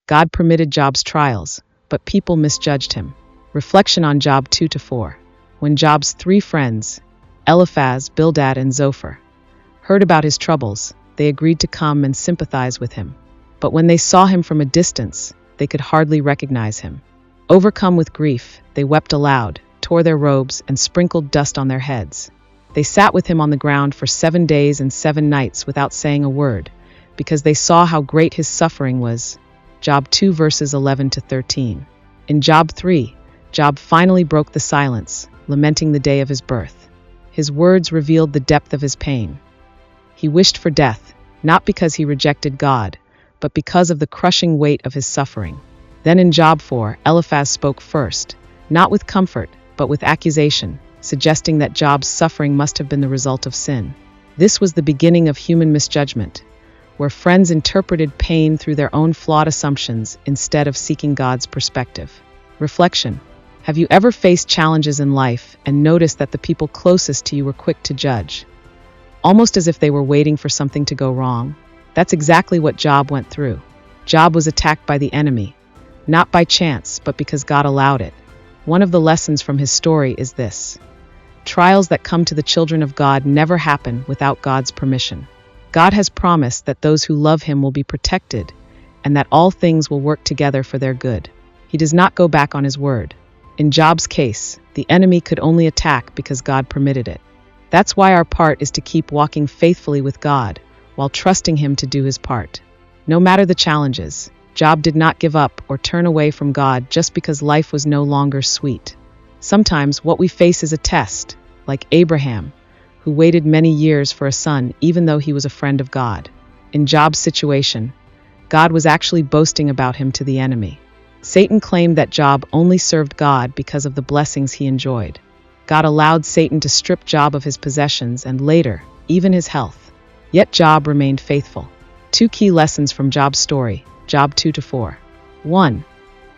God permitted Job's trials, but people misjudged him. Reflection on Job 2-4. When Job's three friends, Eliphaz, Bildad, and Zophar, heard about his troubles, they agreed to come and sympathize with him. But when they saw him from a distance, they could hardly recognize him. Overcome with grief, they wept aloud, tore their robes, and sprinkled dust on their heads. They sat with him on the ground for 7 days and 7 nights without saying a word, because they saw how great his suffering was. Job 2 verses 11-13. In Job 3, Job finally broke the silence, lamenting the day of his birth. His words revealed the depth of his pain. He wished for death, not because he rejected God, but because of the crushing weight of his suffering. Then in Job 4, Eliphaz spoke first, not with comfort, but with accusation, suggesting that Job's suffering must have been the result of sin. This was the beginning of human misjudgment, where friends interpreted pain through their own flawed assumptions instead of seeking God's perspective. Reflection. Have you ever faced challenges in life and noticed that the people closest to you were quick to judge, almost as if they were waiting for something to go wrong? That's exactly what Job went through. Job was attacked by the enemy, not by chance, but because God allowed it. One of the lessons from his story is this: trials that come to the children of God never happen without God's permission. God has promised that those who love him will be protected and that all things will work together for their good. He does not go back on his word. In Job's case, the enemy could only attack because God permitted it. That's why our part is to keep walking faithfully with God while trusting him to do his part. No matter the challenges, Job did not give up or turn away from God just because life was no longer sweet. Sometimes what we face is a test, like Abraham, who waited many years for a son even though he was a friend of God. In Job's situation, God was actually boasting about him to the enemy. Satan claimed that Job only served God because of the blessings he enjoyed. God allowed Satan to strip Job of his possessions and later, even his health. Yet Job remained faithful. 2 key lessons from Job's story, Job 2-4. 1.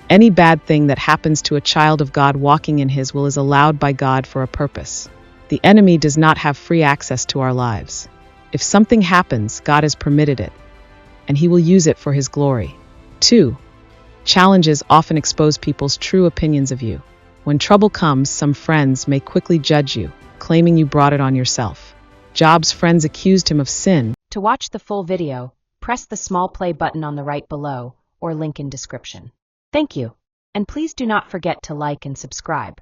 Any bad thing that happens to a child of God walking in his will is allowed by God for a purpose. The enemy does not have free access to our lives. If something happens, God has permitted it, and he will use it for his glory. 2. Challenges often expose people's true opinions of you. When trouble comes, some friends may quickly judge you, claiming you brought it on yourself. Job's friends accused him of sin. To watch the full video, press the small play button on the right below or link in description. Thank you, and please do not forget to like and subscribe.